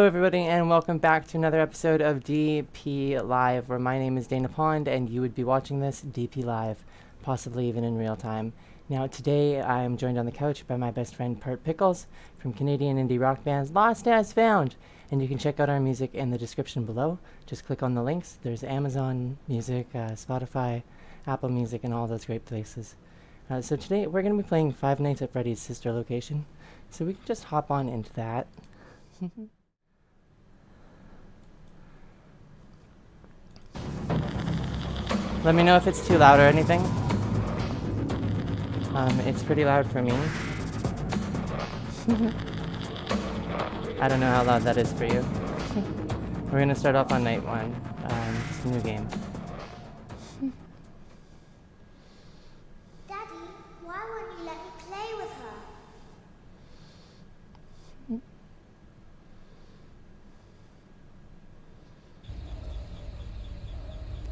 Hello everybody and welcome back to another episode of DP Live, where my name is Dana Pond and you would be watching this DP Live, possibly even in real time. Now today I am joined on the couch by my best friend Part Pickles from Canadian indie rock bands Lost as Found, and you can check out our music in the description below. Just click on the links. There's Amazon Music, Spotify, Apple Music, and all those great places. So today we're going to be playing Five Nights at Freddy's sister location, so we can just hop on into that. Let me know if it's too loud or anything. It's pretty loud for me. I don't know how loud that is for you. We're gonna start off on night one. Just a new game. Daddy, why won't you let me play with her?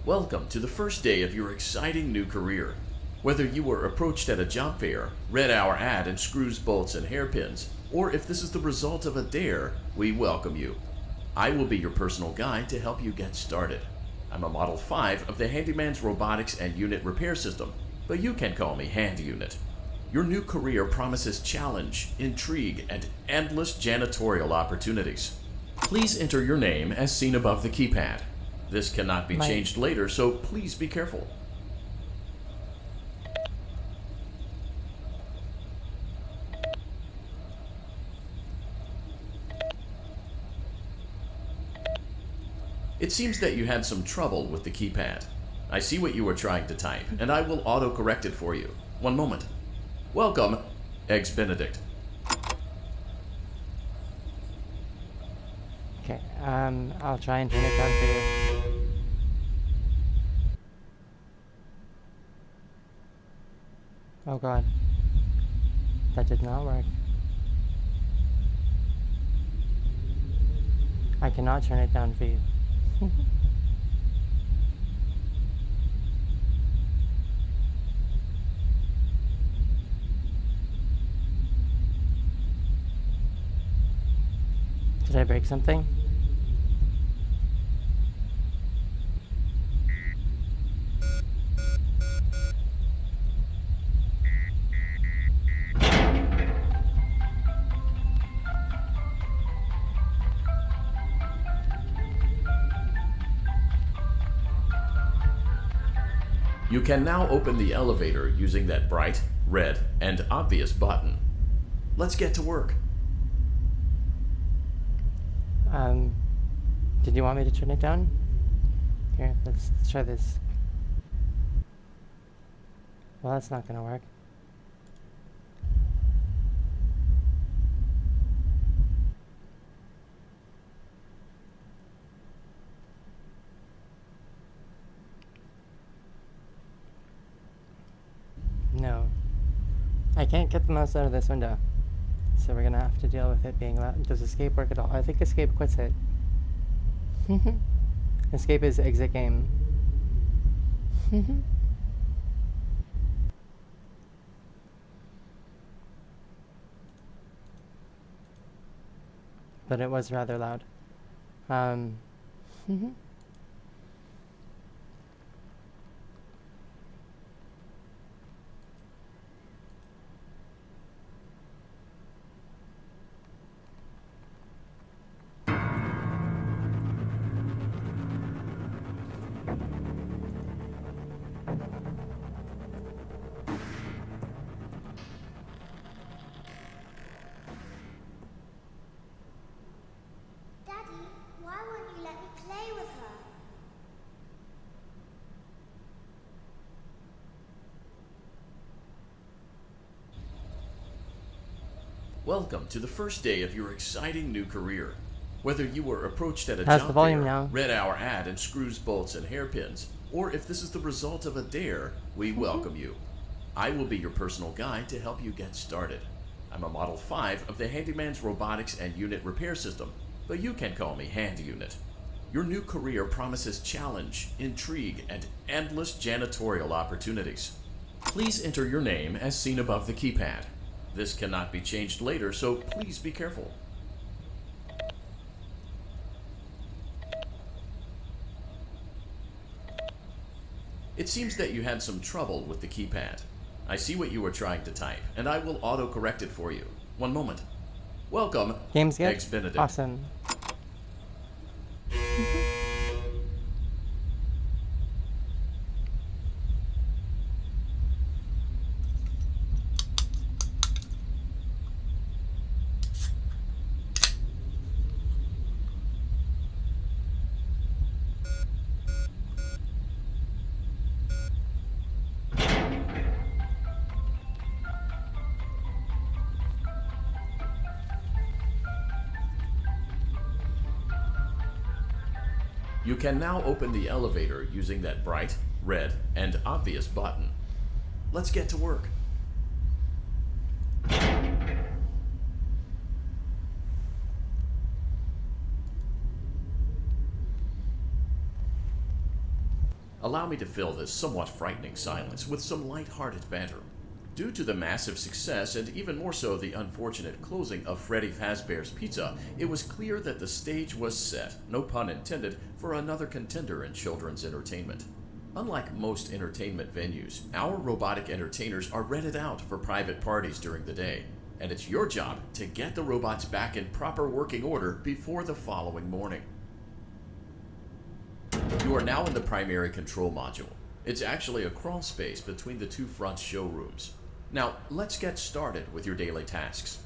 Welcome to the first day of your exciting new career. Whether you were approached at a job fair, read our ad in screws, bolts, and hairpins, or if this is the result of a dare, we welcome you. I will be your personal guide to help you get started. I'm a Model 5 of the Handyman's Robotics and Unit Repair System, but you can call me Hand Unit. Your new career promises challenge, intrigue, and endless janitorial opportunities. Please enter your name as seen above the keypad. This cannot be changed later, so please be careful. It seems that you had some trouble with the keypad. I see what you were trying to type, and I will auto-correct it for you. One moment. Welcome, Eggs Benedict. Okay, I'll try and turn it down for you. Oh god. That did not work. I cannot turn it down for you. Did I break something? You can now open the elevator using that bright, red, and obvious button. Let's get to work. Did you want me to turn it down? Here, let's try this. Well, that's not gonna work. No. I can't get the mouse out of this window. So we're gonna have to deal with it being loud. Does escape work at all? I think escape quits it. Escape is exit game. But it was rather loud. Daddy, why won't you let me play with her? Welcome to the first day of your exciting new career. Whether you were approached at a How's the job volume fair, now? read our ad in screws, bolts, and hairpins, or if this is the result of a dare, we welcome you. I will be your personal guide to help you get started. I'm a Model 5 of the Handyman's Robotics and Unit Repair System, but you can call me Hand Unit. Your new career promises challenge, intrigue, and endless janitorial opportunities. Please enter your name as seen above the keypad. This cannot be changed later, so please be careful. It seems that you had some trouble with the keypad. I see what you were trying to type, and I will auto-correct it for you. One moment. Welcome, Game's good? Eggs Benedict. Awesome. You can now open the elevator using that bright, red, and obvious button. Let's get to work. Allow me to fill this somewhat frightening silence with some light-hearted banter. Due to the massive success, and even more so the unfortunate closing of Freddy Fazbear's Pizza, it was clear that the stage was set, no pun intended, for another contender in children's entertainment. Unlike most entertainment venues, our robotic entertainers are rented out for private parties during the day, and it's your job to get the robots back in proper working order before the following morning. You are now in the primary control module. It's actually a crawl space between the two front showrooms. Now, let's get started with your daily tasks.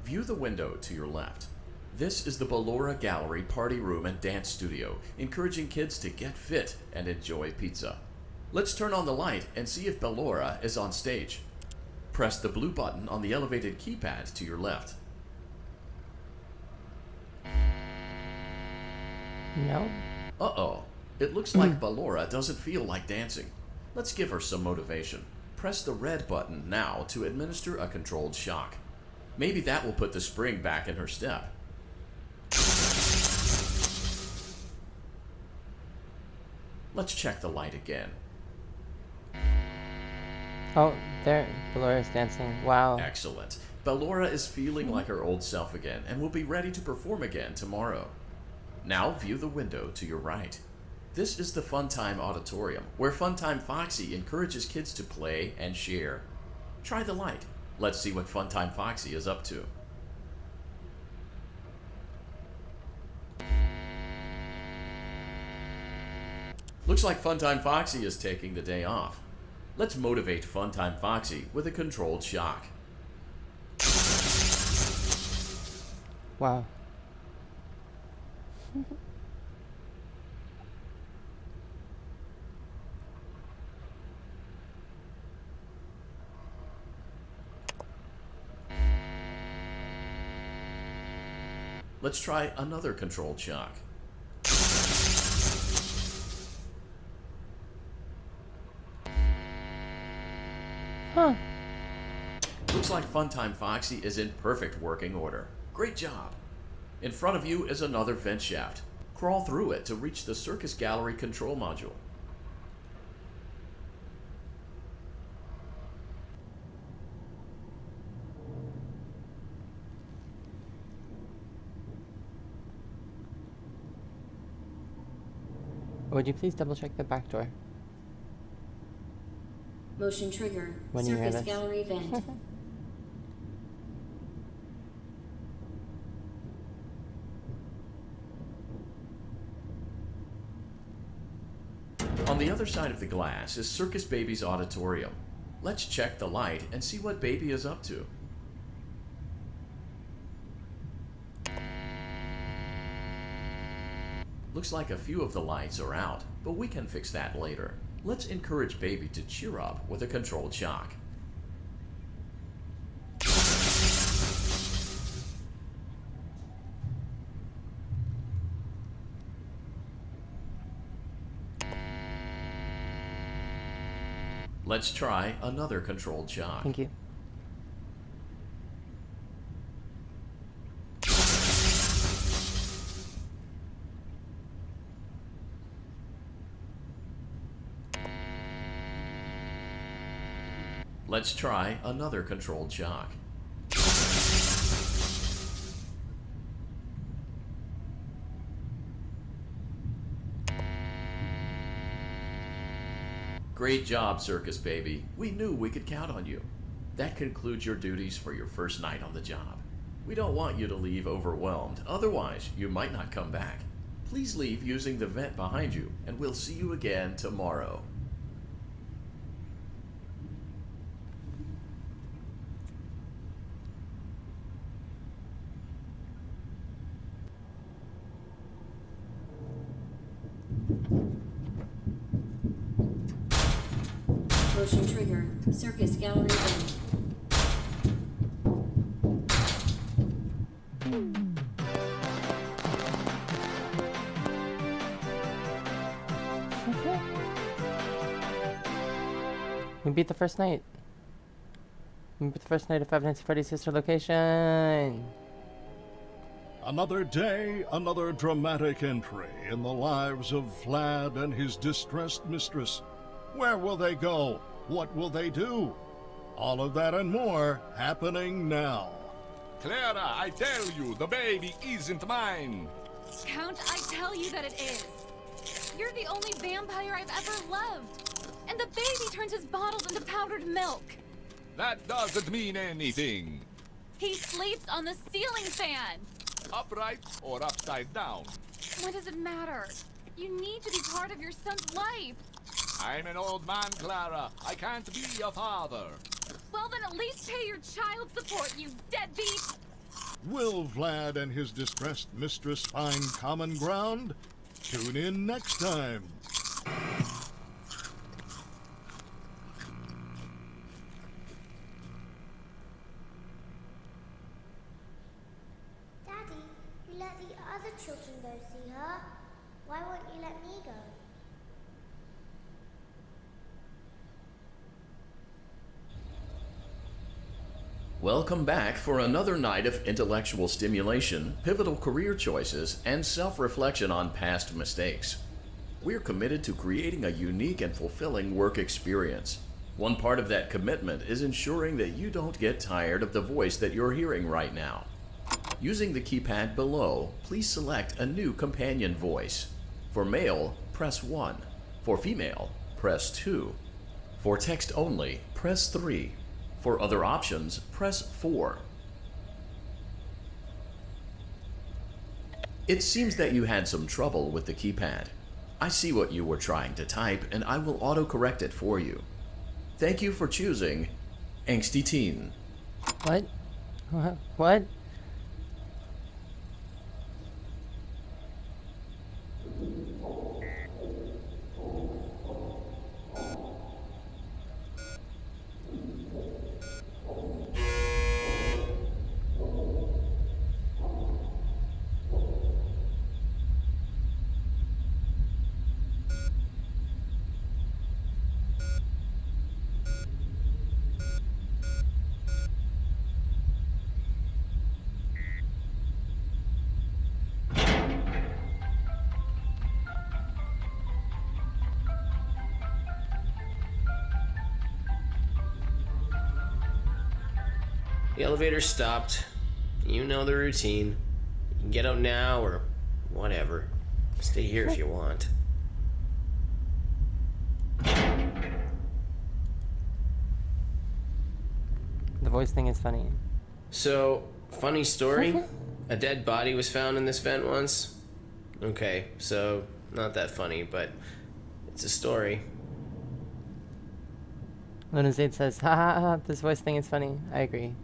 View the window to your left. This is the Ballora Gallery Party Room and Dance Studio, encouraging kids to get fit and enjoy pizza. Let's turn on the light and see if Ballora is on stage. Press the blue button on the elevated keypad to your left. No? Uh-oh. It looks like Ballora doesn't feel like dancing. Let's give her some motivation. Press the red button now to administer a controlled shock. Maybe that will put the spring back in her step. Let's check the light again. Oh, there. Ballora's dancing. Wow. Excellent. Ballora is feeling like her old self again and will be ready to perform again tomorrow. Now view the window to your right. This is the Funtime Auditorium, where Funtime Foxy encourages kids to play and share. Try the light. Let's see what Funtime Foxy is up to. Looks like Funtime Foxy is taking the day off. Let's motivate Funtime Foxy with a controlled shock. Wow. Let's try another controlled shock. Huh. Looks like Funtime Foxy is in perfect working order. Great job! In front of you is another vent shaft. Crawl through it to reach the Circus Gallery control module. Would you please double check the back door? Motion trigger. When you hear Circus this. gallery vent. On the other side of the glass is Circus Baby's auditorium. Let's check the light and see what Baby is up to. Looks like a few of the lights are out, but we can fix that later. Let's encourage Baby to cheer up with a controlled shock. Let's try another controlled shock. Thank you. Let's try another controlled shock. Great job, Circus Baby. We knew we could count on you. That concludes your duties for your first night on the job. We don't want you to leave overwhelmed, otherwise you might not come back. Please leave using the vent behind you, and we'll see you again tomorrow. Motion trigger. Circus gallery vent. We beat the first night. We beat the first night of Five Nights at Freddy's Sister Location. Another day, another dramatic entry in the lives of Vlad and his distressed mistress. Where will they go? What will they do? All of that and more happening now. Clara, I tell you, the baby isn't mine. Count, I tell you that it is. You're the only vampire I've ever loved. And the baby turns his bottles into powdered milk. That doesn't mean anything. He sleeps on the ceiling fan. Upright or upside down. What does it matter? You need to be part of your son's life. I'm an old man, Clara. I can't be a father. Well, then at least pay your child support, you deadbeat. Will Vlad and his distressed mistress find common ground? Tune in next time. Daddy, you let the other children go see her. Why won't you let me go? Welcome back for another night of intellectual stimulation, pivotal career choices, and self-reflection on past mistakes. We're committed to creating a unique and fulfilling work experience. One part of that commitment is ensuring that you don't get tired of the voice that you're hearing right now. Using the keypad below, please select a new companion voice. For male, press 1. For female, press 2. For text only, press 3. For other options, press 4. It seems that you had some trouble with the keypad. I see what you were trying to type, and I will autocorrect it for you. Thank you for choosing Angsty Teen. What? What? The elevator stopped. You know the routine. You can get out now or whatever. Stay here if you want. The voice thing is funny. So, funny story. A dead body was found in this vent once. Okay, so not that funny, but it's a story. Luna Zaid says, ha ha ha, this voice thing is funny. I agree.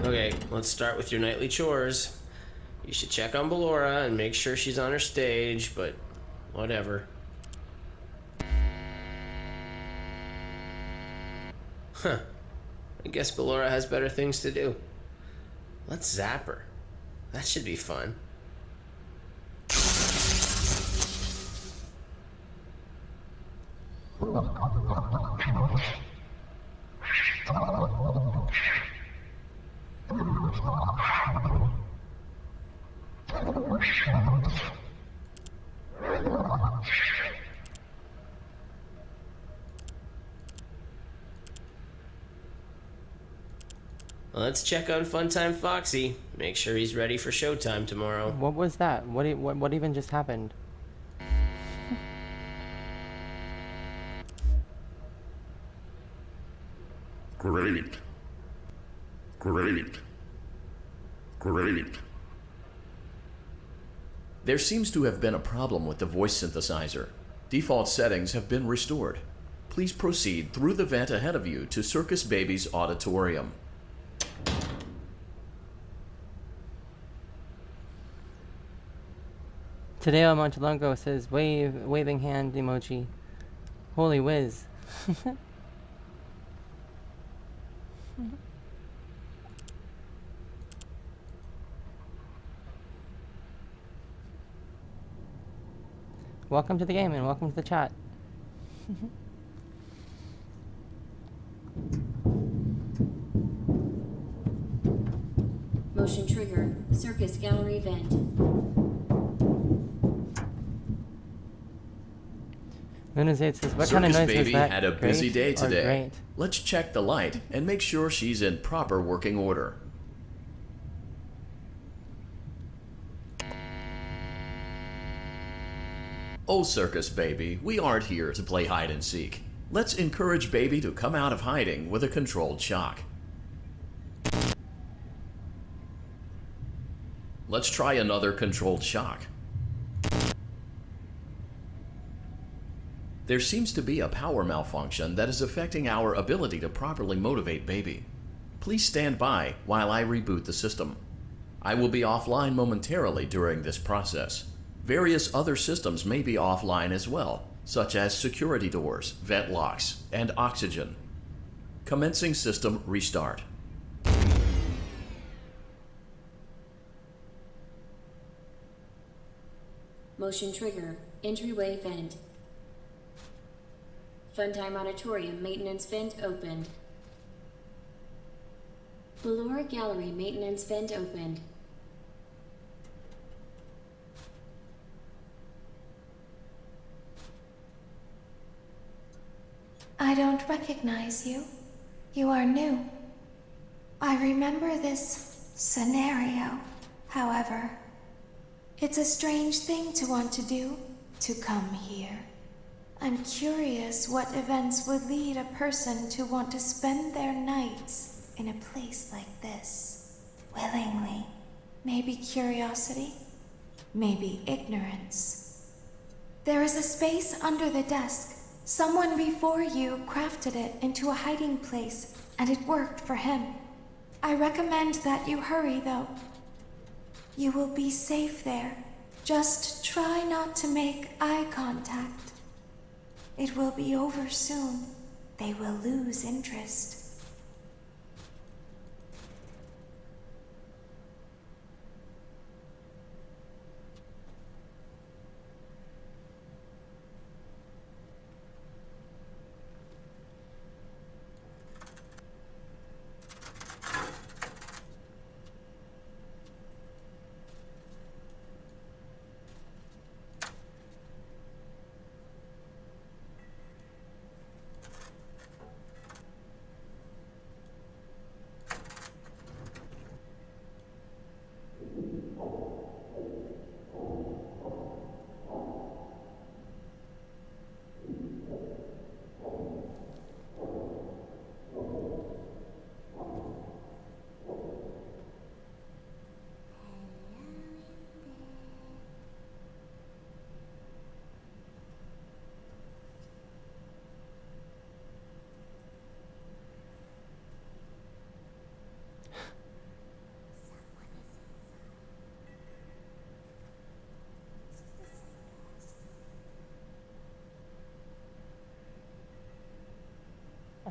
Okay, let's start with your nightly chores. You should check on Ballora and make sure she's on her stage, but whatever. Huh. I guess Ballora has better things to do. Let's zap her. That should be fun. Let's check on Funtime Foxy. Make sure he's ready for showtime tomorrow. What was that? What even just happened? Great. Great. Great. There seems to have been a problem with the voice synthesizer. Default settings have been restored. Please proceed through the vent ahead of you to Circus Baby's auditorium. Tadeo Montelongo says waving hand emoji. Holy whiz. Welcome to the game and welcome to the chat. Motion trigger. Circus gallery vent. Lunazade says, what kind of Circus noise Baby was that? had a busy day Great or today. great? Let's check the light and make sure she's in proper working order. Oh, Circus Baby, we aren't here to play hide and seek. Let's encourage Baby to come out of hiding with a controlled shock. Let's try another controlled shock. There seems to be a power malfunction that is affecting our ability to properly motivate Baby. Please stand by while I reboot the system. I will be offline momentarily during this process. Various other systems may be offline as well, such as security doors, vent locks, and oxygen. Commencing system restart. Motion trigger. Entryway vent. Funtime Auditorium maintenance vent opened. Ballora Gallery maintenance vent opened. I don't recognize you. You are new. I remember this scenario, however. It's a strange thing to want to do, to come here. I'm curious what events would lead a person to want to spend their nights in a place like this. Willingly. Maybe curiosity, maybe ignorance. There is a space under the desk. Someone before you crafted it into a hiding place, and it worked for him. I recommend that you hurry, though. You will be safe there. Just try not to make eye contact. It will be over soon. They will lose interest.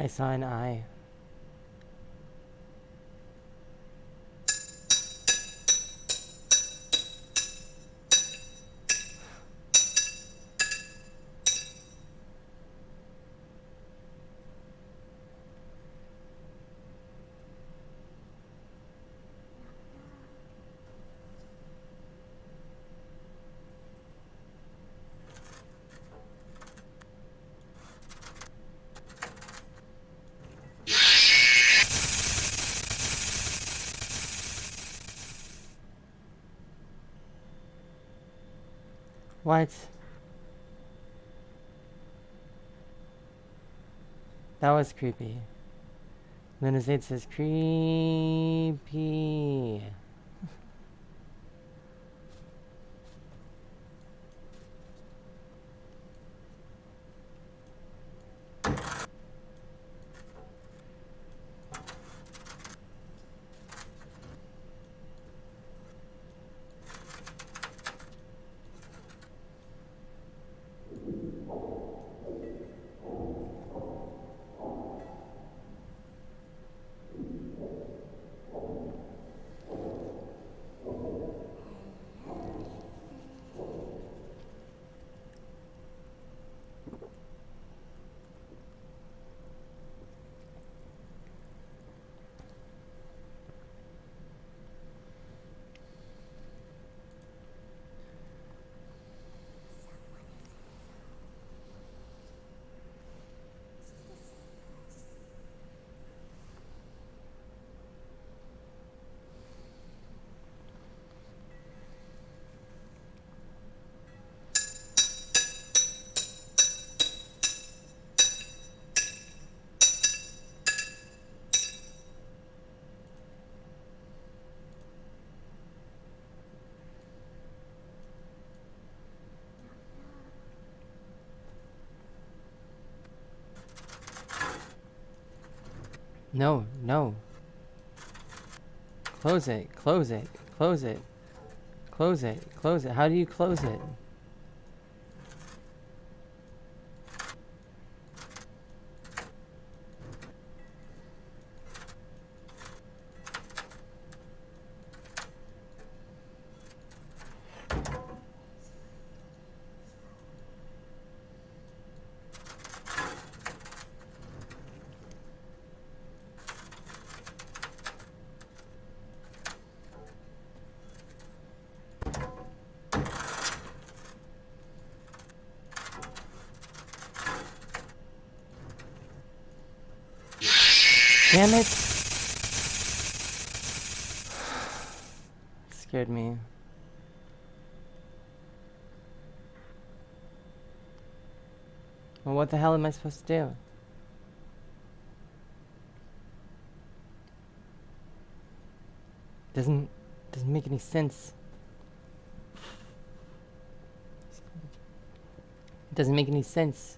I saw an eye. What? That was creepy. Luna's says creepy. No, no. Close it, close it, close it. Close it, close it. How do you close it? Damn it! Scared me. Well, what the hell am I supposed to do? Doesn't make any sense. It doesn't make any sense.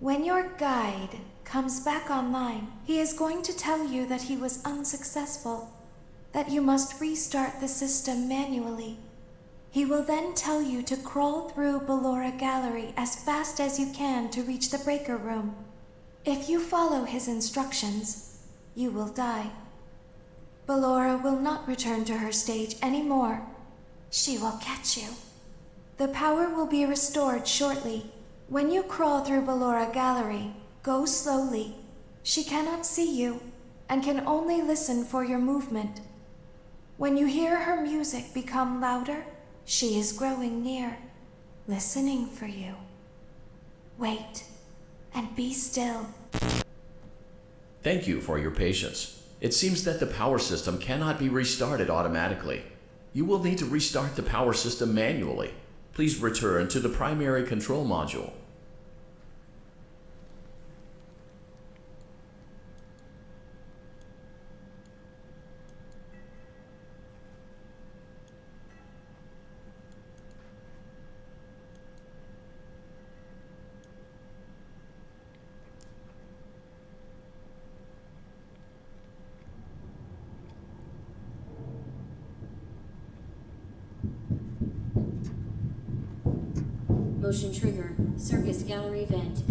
When your guide comes back online, he is going to tell you that he was unsuccessful, that you must restart the system manually. He will then tell you to crawl through Ballora Gallery as fast as you can to reach the breaker room. If you follow his instructions, you will die. Ballora will not return to her stage anymore. She will catch you. The power will be restored shortly. When you crawl through Ballora Gallery, go slowly. She cannot see you and can only listen for your movement. When you hear her music become louder, she is growing near, listening for you. Wait and be still. Thank you for your patience. It seems that the power system cannot be restarted automatically. You will need to restart the power system manually. Please return to the primary control module. Motion trigger. Circus gallery vent.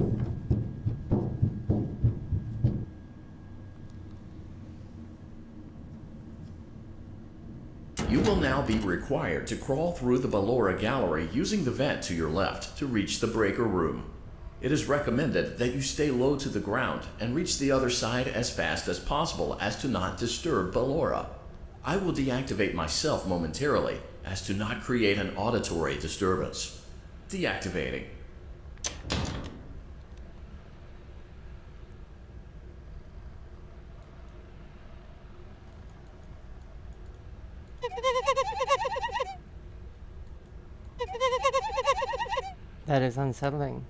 You will now be required to crawl through the Ballora Gallery using the vent to your left to reach the breaker room. It is recommended that you stay low to the ground and reach the other side as fast as possible as to not disturb Ballora. I will deactivate myself momentarily as to not create an auditory disturbance. Deactivating. That is unsettling.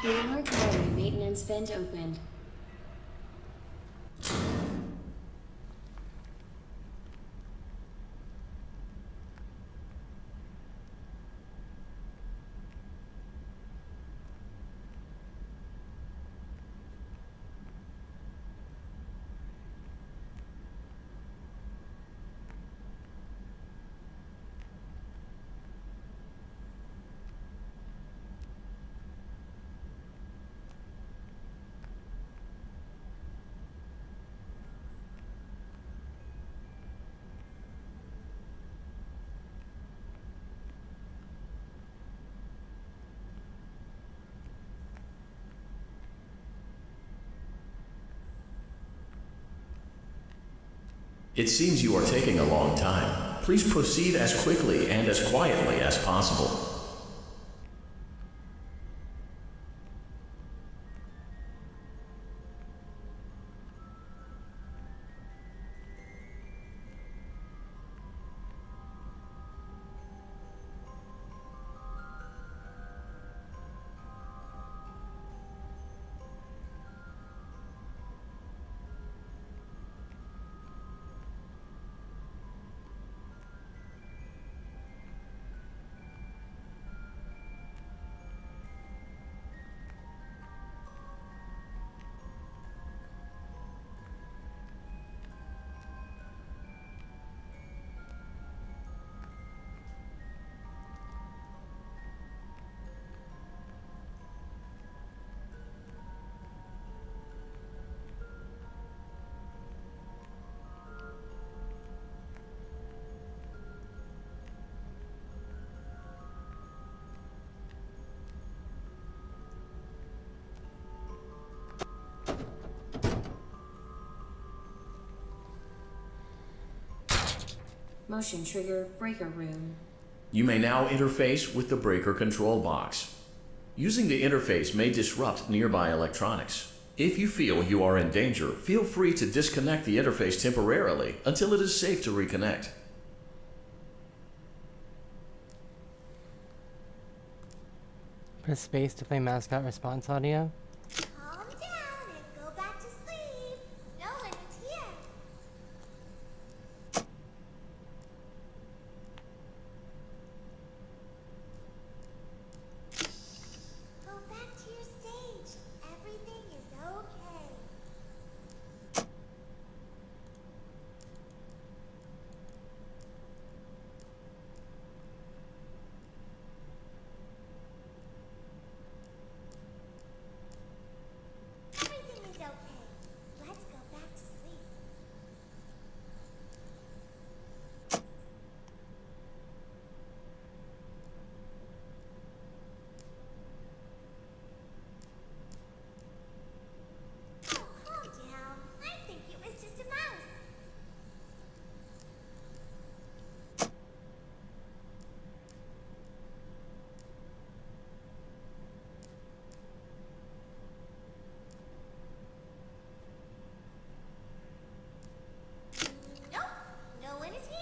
Ballora Gallery maintenance vent opened. It seems you are taking a long time. Please proceed as quickly and as quietly as possible. Motion trigger breaker room. You may now interface with the breaker control box. Using the interface may disrupt nearby electronics. If you feel you are in danger, feel free to disconnect the interface temporarily until it is safe to reconnect. Press space to play mascot response audio. Calm down and go back to sleep. No one is here. Go back to your stage. Everything is okay. Everything is okay. Let's go back to sleep. Oh, calm down. I think it was just a mouse. Nope, no one is here.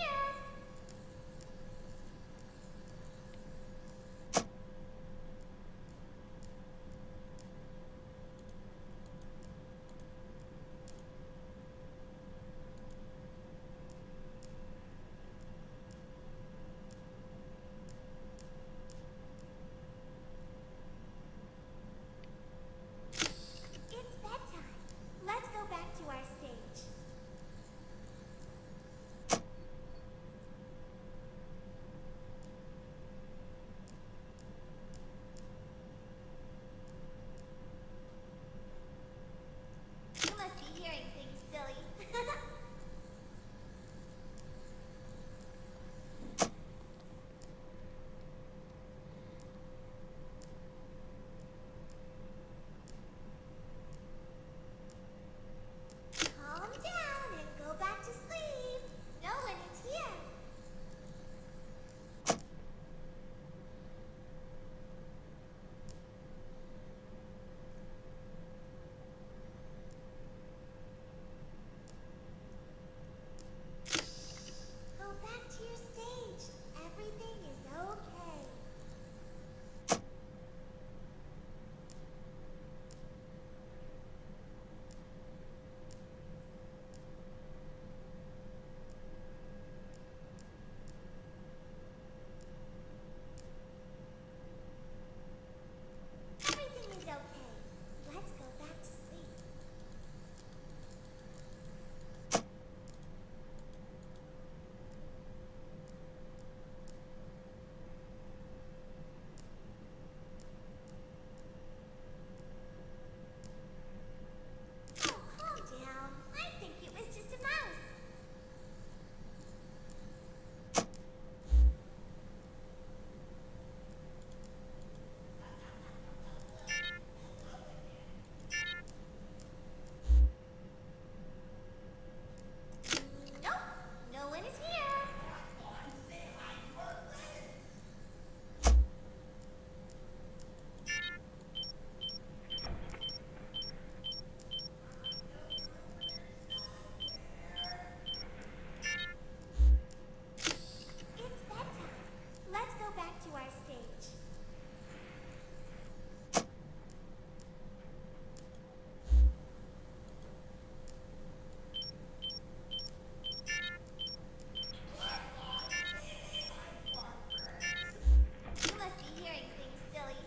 It's bedtime. Let's go back to our stage. You must be hearing things, silly. Calm down and go back to sleep. No one is here. Go back to your stage. Everything is okay. Everything is okay. Let's go back to sleep. Oh, calm down. I think it was just a mouse. Nope, no one is here. It's bedtime. Let's go back to our stage. You must be hearing things, silly.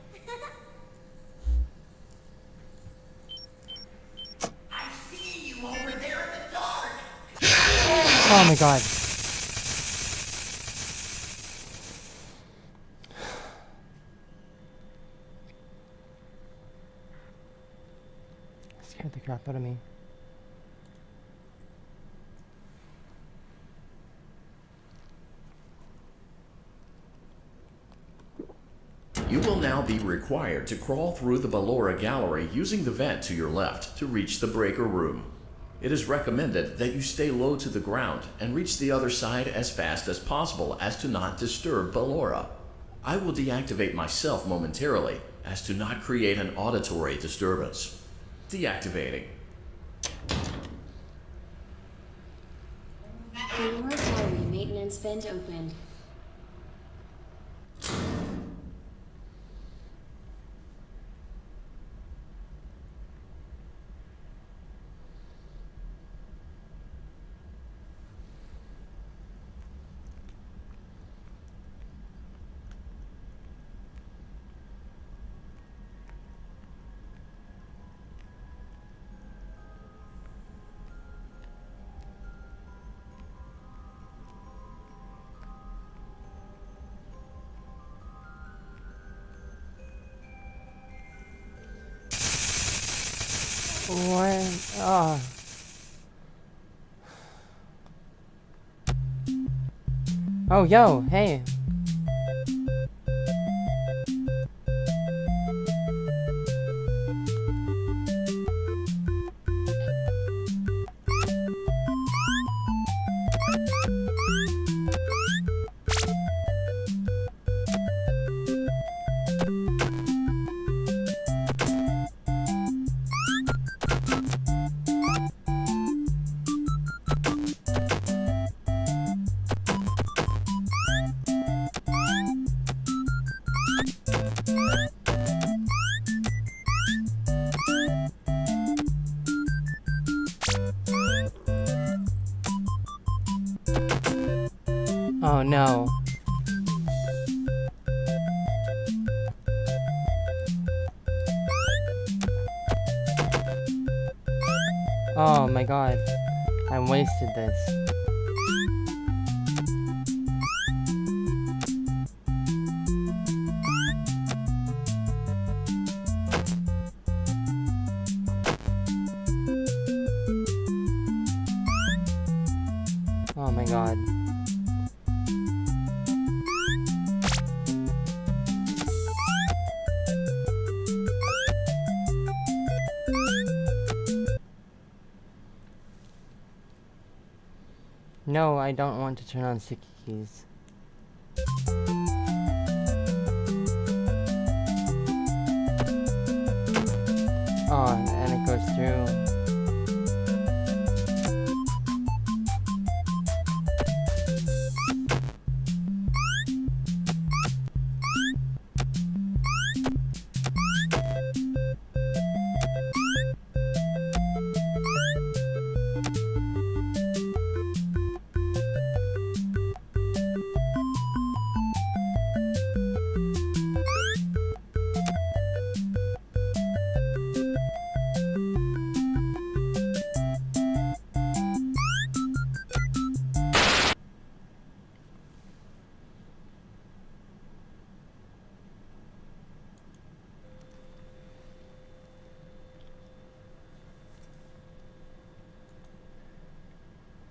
Oh my god. Scared the crap out of me. You will now be required to crawl through the Ballora gallery using the vent to your left to reach the breaker room. It is recommended that you stay low to the ground and reach the other side as fast as possible as to not disturb Ballora. I will deactivate myself momentarily as to not create an auditory disturbance. Deactivating. Ballora Gallery maintenance vent opened. What? Oh. Oh, yo, hey. Oh no. Oh my god. I wasted this. Oh my god. No, I don't want to turn on sticky keys. Oh, and it goes through.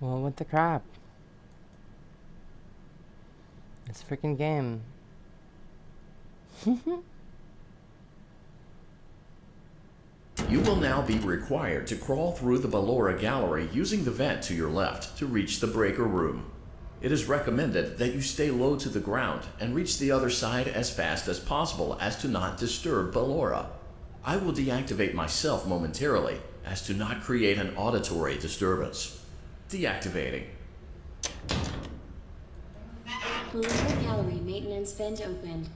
Well, what the crap? This freaking game. You will now be required to crawl through the Ballora Gallery using the vent to your left to reach the breaker room. It is recommended that you stay low to the ground and reach the other side as fast as possible as to not disturb Ballora. I will deactivate myself momentarily as to not create an auditory disturbance. Deactivating. Ballora Gallery maintenance vent opened.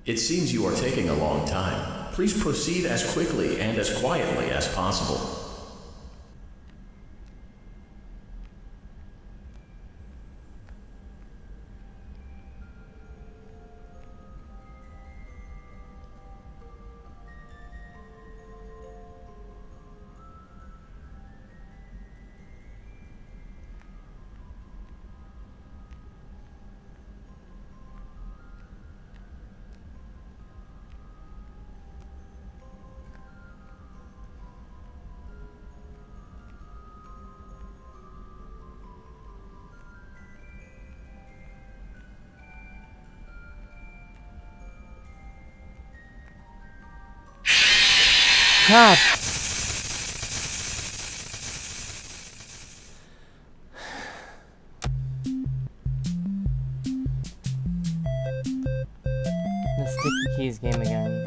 It seems you are taking a long time. Please proceed as quickly and as quietly as possible. crap! The sticky keys game again.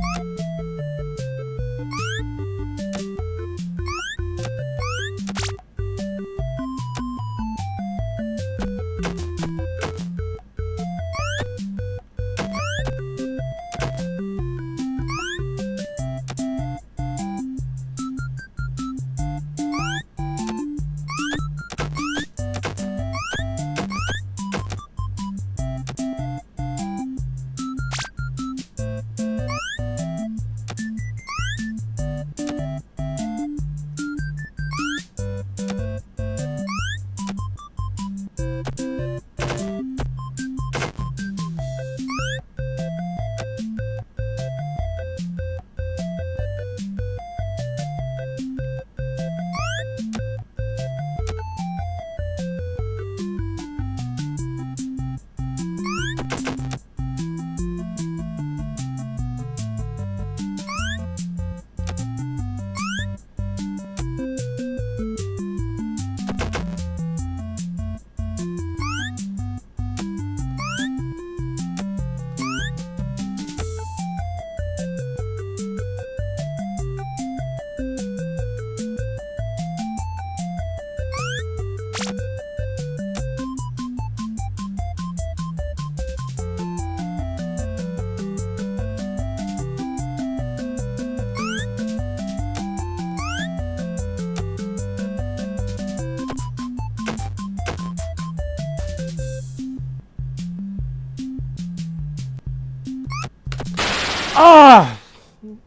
Ah!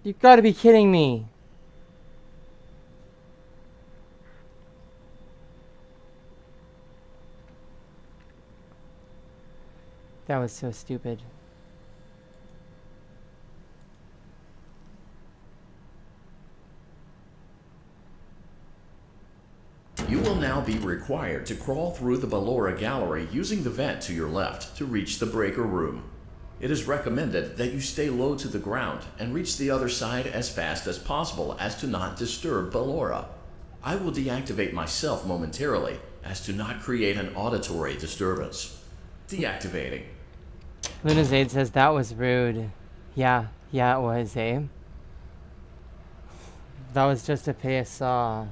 You gotta be kidding me. That was so stupid. You will now be required to crawl through the Ballora gallery using the vent to your left to reach the breaker room. It is recommended that you stay low to the ground and reach the other side as fast as possible as to not disturb Ballora. I will deactivate myself momentarily as to not create an auditory disturbance. Deactivating. Luna's aide says that was rude. Yeah, it was, eh? That was just to pay us off.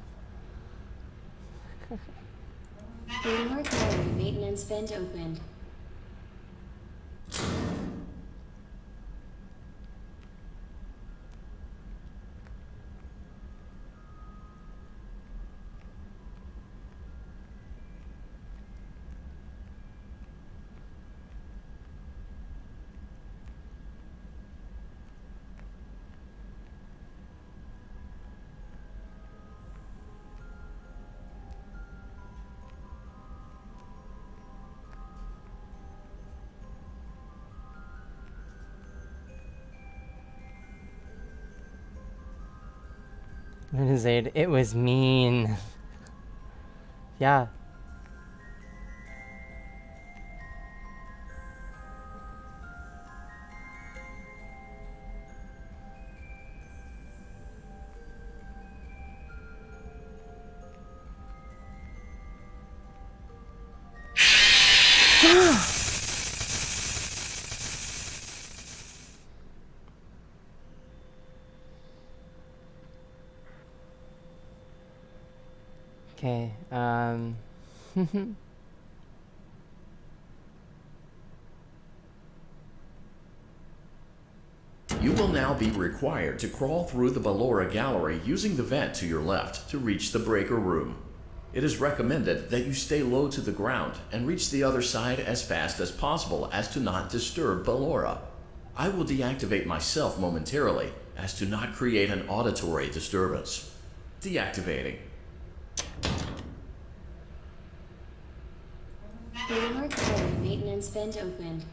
Ballora Gallery maintenance vent opened. Luna's aide, it was mean. Yeah. Okay, You will now be required to crawl through the Ballora gallery using the vent to your left to reach the breaker room. It is recommended that you stay low to the ground and reach the other side as fast as possible as to not disturb Ballora. I will deactivate myself momentarily as to not create an auditory disturbance. Deactivating. Ballora Gallery maintenance vent opened.